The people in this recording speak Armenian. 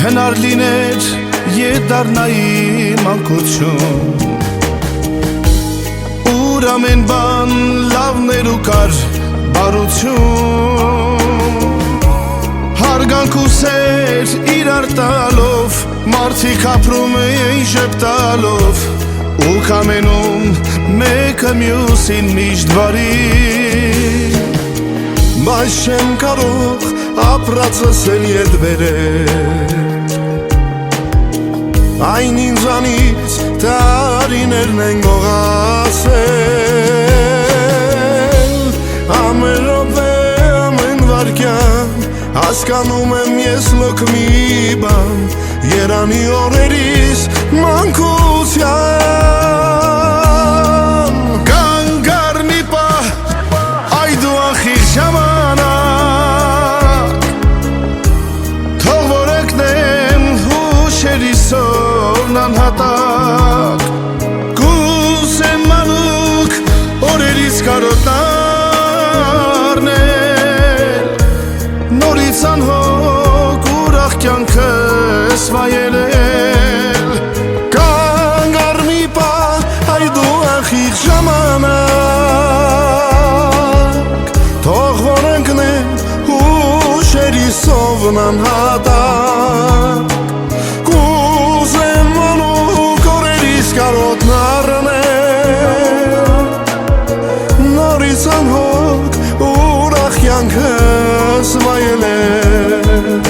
Հնար լիներ ետարնայի մանկություն Ուր ամեն բան լավներ ու կար բարություն Հարգանք ու սեր իրար տալով Մարդիկ ապրում էին ժպտալով Ու կամենում մեկը մյուսին միշտ բարի Բայց չեմ կարող ապրածս էլ ետ վերել Այն ինձանից տարիներն են գողացել Ամեն րոպե, ամեն վայրկյան Հասկանում եմ ես լոկ մի բան Երանի օրերիս մանկության Կանգար մի պահ, այ դու անխիղ ժամանակ Թող որ ընկնեմ հուշերիսով անհատակ Կուզեմ մանուկ օրերից կարոտն առնել Նորից անհոգ ուրախ կյանքս վայելել Կանգար մի պահ, այ դու անխիղ ժամանակ Թող որ ընկնեմ հուշերիսով անհատակ Կարոտն առնել Նորից անհոգ ուրախ կյանքս վայելել